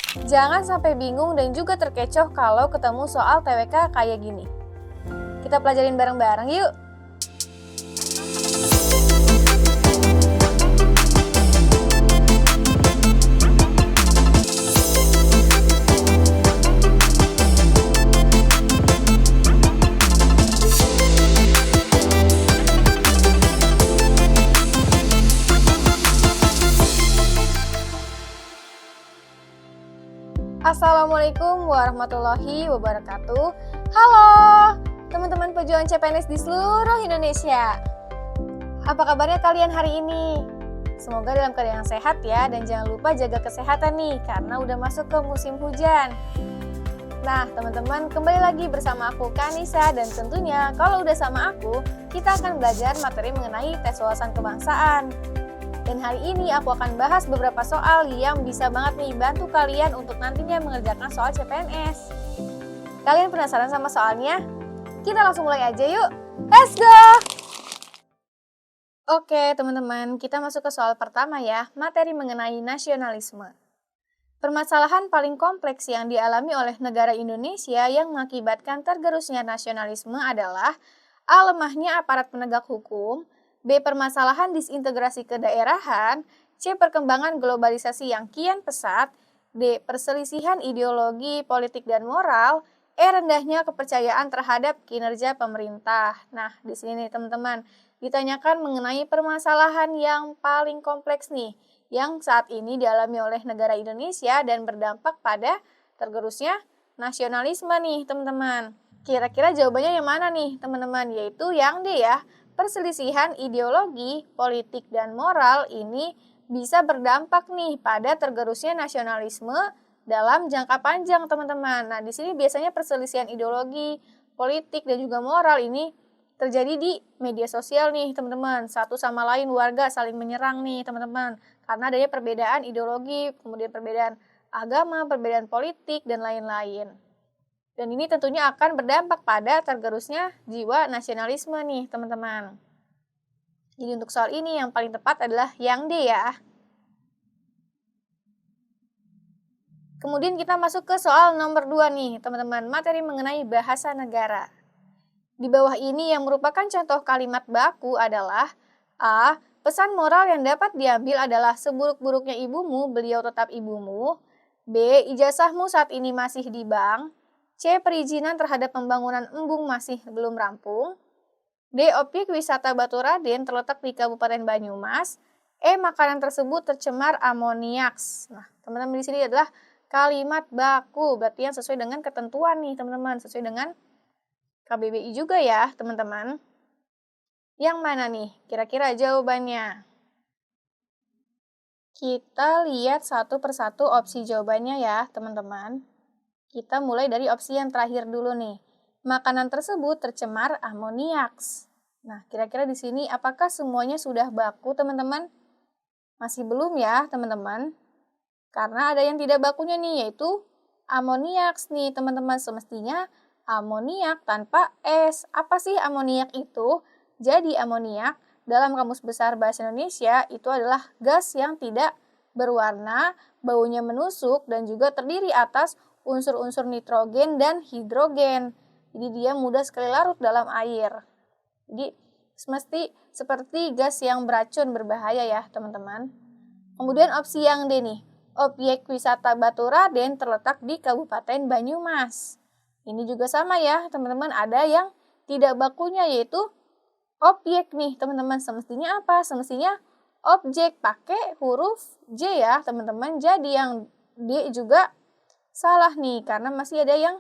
Jangan sampai bingung dan juga terkecoh kalau ketemu soal TWK kayak gini. Kita pelajarin bareng-bareng yuk. Assalamualaikum warahmatullahi wabarakatuh. Halo teman-teman pejuang CPNS di seluruh Indonesia. Apa kabarnya kalian hari ini? Semoga dalam keadaan yang sehat ya, dan jangan lupa jaga kesehatan nih karena udah masuk ke musim hujan. Nah teman-teman, kembali lagi bersama aku Kanisa, dan tentunya kalau udah sama aku, kita akan belajar materi mengenai tes wawasan kebangsaan. Dan hari ini aku akan bahas beberapa soal yang bisa banget nih bantu kalian untuk nantinya mengerjakan soal CPNS. Kalian penasaran sama soalnya? Kita langsung mulai aja yuk. Let's go! Oke teman-teman, kita masuk ke soal pertama ya, materi mengenai nasionalisme. Permasalahan paling kompleks yang dialami oleh negara Indonesia yang mengakibatkan tergerusnya nasionalisme adalah A. Lemahnya aparat penegak hukum, B. Permasalahan disintegrasi kedaerahan, C. Perkembangan globalisasi yang kian pesat, D. Perselisihan ideologi, politik, dan moral, E. Rendahnya kepercayaan terhadap kinerja pemerintah. Nah, di sini nih teman-teman, ditanyakan mengenai permasalahan yang paling kompleks nih, yang saat ini dialami oleh negara Indonesia dan berdampak pada tergerusnya nasionalisme nih teman-teman. Kira-kira jawabannya yang mana nih teman-teman? Yaitu yang D ya. Perselisihan ideologi, politik, dan moral ini bisa berdampak nih pada tergerusnya nasionalisme dalam jangka panjang, teman-teman. Nah, di sini biasanya perselisihan ideologi, politik, dan juga moral ini terjadi di media sosial nih, teman-teman. Satu sama lain warga saling menyerang nih, teman-teman. Karena adanya perbedaan ideologi, kemudian perbedaan agama, perbedaan politik, dan lain-lain. Dan ini tentunya akan berdampak pada tergerusnya jiwa nasionalisme nih teman-teman. Jadi untuk soal ini yang paling tepat adalah yang D ya. Kemudian kita masuk ke soal nomor 2 nih teman-teman, materi mengenai bahasa negara. Di bawah ini yang merupakan contoh kalimat baku adalah A. Pesan moral yang dapat diambil adalah seburuk-buruknya ibumu, beliau tetap ibumu. B. Ijazahmu saat ini masih di bank. C. Perizinan terhadap pembangunan embung masih belum rampung. D. Objek wisata Batu Raden terletak di Kabupaten Banyumas. E. Makanan tersebut tercemar amoniak. Nah, teman-teman di sini adalah kalimat baku, berarti yang sesuai dengan ketentuan nih, teman-teman, sesuai dengan KBBI juga ya, teman-teman. Yang mana nih? Kira-kira jawabannya. Kita lihat satu persatu opsi jawabannya ya, teman-teman. Kita mulai dari opsi yang terakhir dulu nih. Makanan tersebut tercemar amoniak. Nah, kira-kira di sini apakah semuanya sudah baku, teman-teman? Masih belum ya, teman-teman. Karena ada yang tidak bakunya nih, yaitu amoniak nih, teman-teman. Semestinya amoniak tanpa es. Apa sih amoniak itu? Jadi amoniak dalam Kamus Besar Bahasa Indonesia itu adalah gas yang tidak berwarna, baunya menusuk, dan juga terdiri atas unsur-unsur nitrogen dan hidrogen. Jadi dia mudah sekali larut dalam air. Jadi semesti seperti gas yang beracun berbahaya ya teman-teman. Kemudian opsi yang D nih. Objek wisata Batu Raden terletak di Kabupaten Banyumas. Ini juga sama ya teman-teman, ada yang tidak bakunya yaitu objek nih teman-teman. Semestinya apa? Semestinya objek pakai huruf J ya teman-teman. Jadi yang D juga salah nih, karena masih ada yang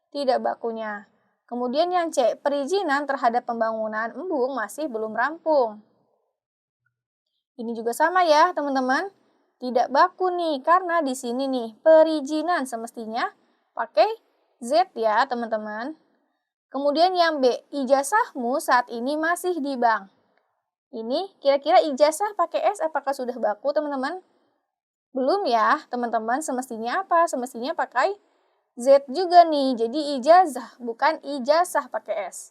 tidak bakunya. Kemudian yang C, perizinan terhadap pembangunan embung masih belum rampung. Ini juga sama ya, teman-teman. Tidak baku nih, karena di sini nih, perizinan semestinya pakai Z ya, teman-teman. Kemudian yang B, ijazahmu saat ini masih di bank. Ini kira-kira ijazah pakai S apakah sudah baku, teman-teman? Belum ya, teman-teman. Semestinya apa? Semestinya pakai Z juga nih. Jadi ijazah, bukan ijazah pakai S.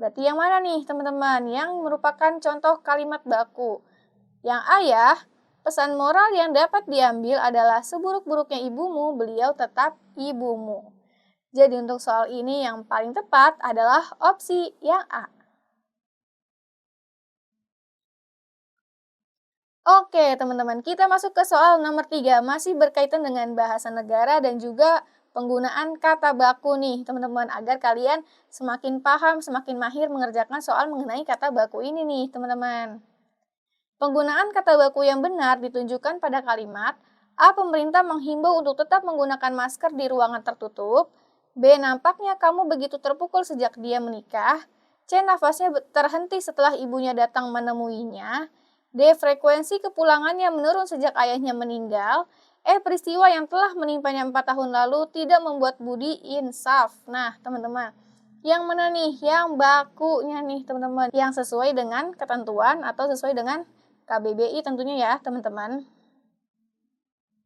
Berarti yang mana nih, teman-teman? Yang merupakan contoh kalimat baku. Yang A ya, Pesan moral yang dapat diambil adalah seburuk-buruknya ibumu, beliau tetap ibumu. Jadi untuk soal ini yang paling tepat adalah opsi yang A. Oke, teman-teman, kita masuk ke soal nomor 3, masih berkaitan dengan bahasa negara dan juga penggunaan kata baku nih, teman-teman, agar kalian semakin paham, semakin mahir mengerjakan soal mengenai kata baku ini nih, teman-teman. Penggunaan kata baku yang benar ditunjukkan pada kalimat A. Pemerintah menghimbau untuk tetap menggunakan masker di ruangan tertutup. B. Nampaknya kamu begitu terpukul sejak dia menikah. C. Nafasnya terhenti setelah ibunya datang menemuinya. D. Frekuensi kepulangannya menurun sejak ayahnya meninggal. E. Peristiwa yang telah menimpanya 4 tahun lalu tidak membuat Budi insaf. Nah, teman-teman, yang mana nih? Yang bakunya nih, teman-teman. Yang sesuai dengan ketentuan atau sesuai dengan KBBI tentunya ya, teman-teman.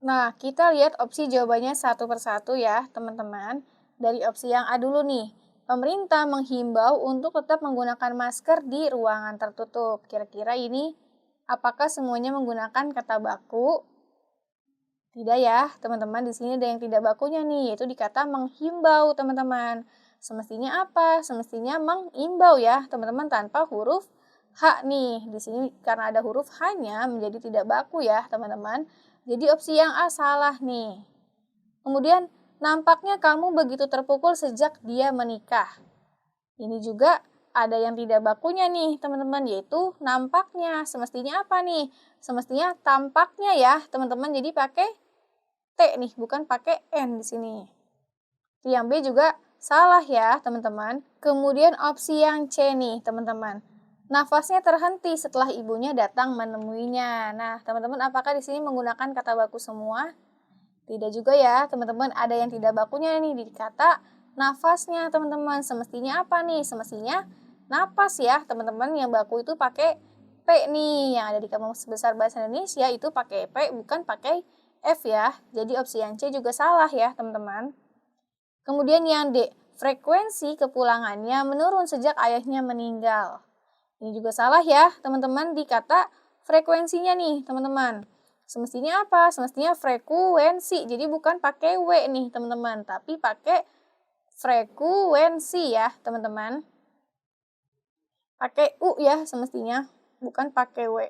Nah, kita lihat opsi jawabannya satu persatu ya, teman-teman. Dari opsi yang A dulu nih. Pemerintah menghimbau untuk tetap menggunakan masker di ruangan tertutup. Kira-kira ini apakah semuanya menggunakan kata baku? Tidak ya, teman-teman. Di sini ada yang tidak bakunya nih, yaitu dikata menghimbau, teman-teman. Semestinya apa? Semestinya mengimbau ya, teman-teman, tanpa huruf H nih. Di sini karena ada huruf H-nya menjadi tidak baku ya, teman-teman. Jadi opsi yang A salah nih. Kemudian, nampaknya kamu begitu terpukul sejak dia menikah. Ini juga ada yang tidak bakunya nih, teman-teman, yaitu nampaknya. Semestinya apa nih? Semestinya tampaknya ya, teman-teman. Jadi pakai T nih, bukan pakai N di sini. Yang B juga salah ya, teman-teman. Kemudian opsi yang C nih, teman-teman. Nafasnya terhenti setelah ibunya datang menemuinya. Nah, teman-teman, apakah di sini menggunakan kata baku semua? Tidak juga ya, teman-teman. Ada yang tidak bakunya nih di kata nafasnya, teman-teman. Semestinya apa nih? Semestinya napas ya, teman-teman. Yang baku itu pakai P nih. Yang ada di Kamus Besar Bahasa Indonesia itu pakai P, bukan pakai F ya. Jadi opsi yang C juga salah ya, teman-teman. Kemudian yang D, frekuensi kepulangannya menurun sejak ayahnya meninggal. Ini juga salah ya, teman-teman, di kata frekuensinya nih, teman-teman. Semestinya apa? Semestinya frekuensi. Jadi bukan pakai W nih, teman-teman, tapi pakai frekuensi ya, teman-teman. Pakai U ya semestinya, bukan pakai W.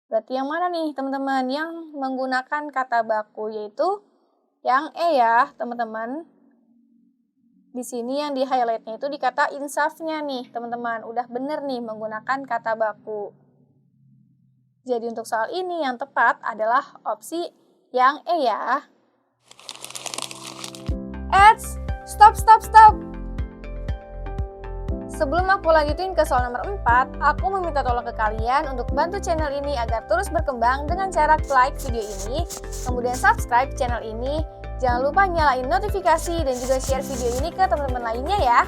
Berarti yang mana nih, teman-teman? Yang menggunakan kata baku, yaitu yang E ya, teman-teman. Di sini yang di highlightnya itu dikata insafnya nih, teman-teman. Udah bener nih menggunakan kata baku. Jadi untuk soal ini yang tepat adalah opsi yang E ya. Stop. Sebelum aku lanjutin ke soal nomor 4, aku meminta tolong ke kalian untuk bantu channel ini agar terus berkembang dengan cara like video ini, kemudian subscribe channel ini. Jangan lupa nyalain notifikasi dan juga share video ini ke teman-teman lainnya ya.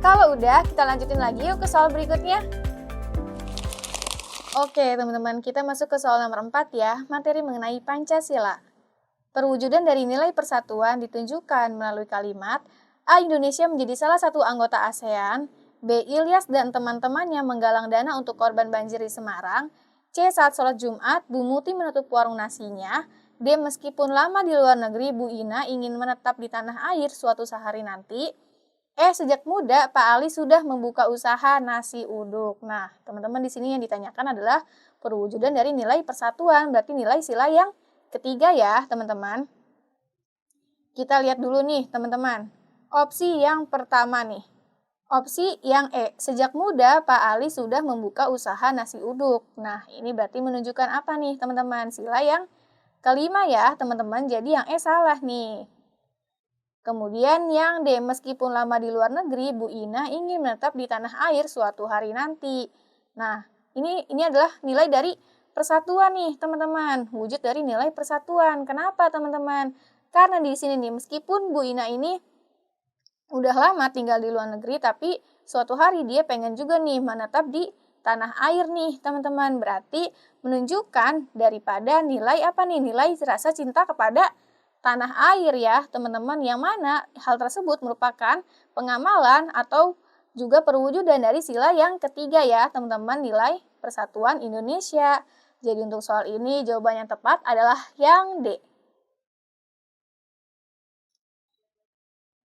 Kalau udah, kita lanjutin lagi yuk ke soal berikutnya. Oke teman-teman, kita masuk ke soal nomor 4 ya, materi mengenai Pancasila. Perwujudan dari nilai persatuan ditunjukkan melalui kalimat A. Indonesia menjadi salah satu anggota ASEAN. B. Ilyas dan teman-temannya menggalang dana untuk korban banjir di Semarang. C. Saat sholat Jumat, Bu Muti menutup warung nasinya. D. Meskipun lama di luar negeri, Bu Ina ingin menetap di tanah air suatu sehari nanti. E. Sejak muda, Pak Ali sudah membuka usaha nasi uduk. Nah, teman-teman di sini yang ditanyakan adalah perwujudan dari nilai persatuan, berarti nilai sila yang ketiga ya, teman-teman. Kita lihat dulu nih, teman-teman. Opsi yang pertama nih. Opsi yang E. Sejak muda, Pak Ali sudah membuka usaha nasi uduk. Nah, ini berarti menunjukkan apa nih, teman-teman? Sila yang kelima ya, teman-teman. Jadi yang E salah nih. Kemudian yang D. Meskipun lama di luar negeri, Bu Ina ingin menetap di tanah air suatu hari nanti. Nah, ini adalah nilai dari persatuan nih, teman-teman. Wujud dari nilai persatuan. Kenapa, teman-teman? Karena di sini nih, meskipun Bu Ina ini udah lama tinggal di luar negeri, tapi suatu hari dia pengen juga nih menetap di tanah air nih, teman-teman. Berarti menunjukkan daripada nilai apa nih? Nilai rasa cinta kepada tanah air ya, teman-teman. Yang mana hal tersebut merupakan pengamalan atau juga perwujudan dari sila yang ketiga ya, teman-teman, nilai persatuan Indonesia. Jadi untuk soal ini jawaban yang tepat adalah yang D.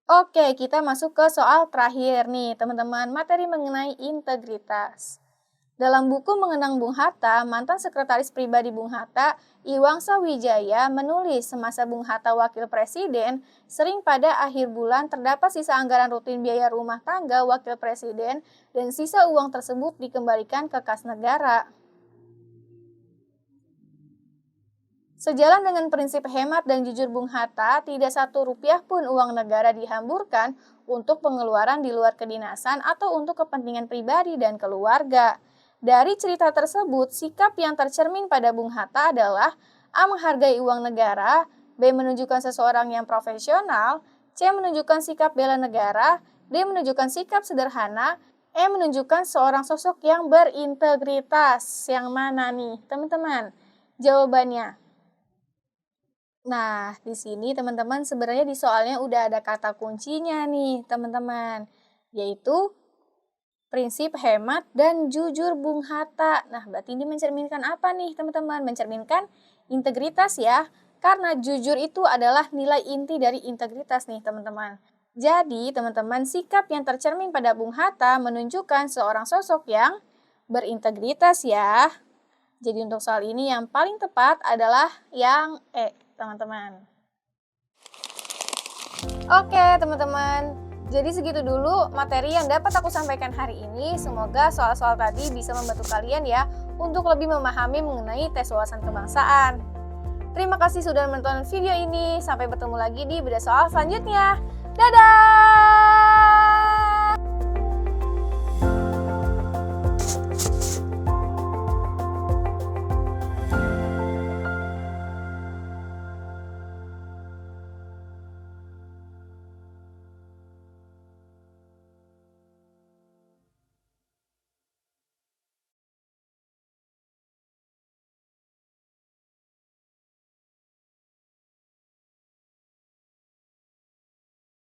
Oke, kita masuk ke soal terakhir nih, teman-teman, materi mengenai integritas. Dalam buku Mengenang Bung Hatta, mantan sekretaris pribadi Bung Hatta, Iwangsa Wijaya, menulis semasa Bung Hatta wakil presiden, sering pada akhir bulan terdapat sisa anggaran rutin biaya rumah tangga wakil presiden dan sisa uang tersebut dikembalikan ke kas negara. Sejalan dengan prinsip hemat dan jujur Bung Hatta, tidak satu rupiah pun uang negara dihamburkan untuk pengeluaran di luar kedinasan atau untuk kepentingan pribadi dan keluarga. Dari cerita tersebut, sikap yang tercermin pada Bung Hatta adalah A. Menghargai uang negara, B. Menunjukkan seseorang yang profesional, C. Menunjukkan sikap bela negara, D. Menunjukkan sikap sederhana, E. Menunjukkan seorang sosok yang berintegritas. Yang mana nih, teman-teman? Jawabannya. Nah, di sini teman-teman sebenarnya di soalnya udah ada kata kuncinya nih, teman-teman, yaitu prinsip hemat dan jujur Bung Hatta. Nah, berarti ini mencerminkan apa nih, teman-teman? Mencerminkan integritas ya, karena jujur itu adalah nilai inti dari integritas nih, teman-teman. Jadi, teman-teman, sikap yang tercermin pada Bung Hatta menunjukkan seorang sosok yang berintegritas ya. Jadi untuk soal ini yang paling tepat adalah yang E, teman-teman. Oke, teman-teman. Jadi segitu dulu materi yang dapat aku sampaikan hari ini. Semoga soal-soal tadi bisa membantu kalian ya untuk lebih memahami mengenai tes wawasan kebangsaan. Terima kasih sudah menonton video ini. Sampai bertemu lagi di video soal selanjutnya. Dadah!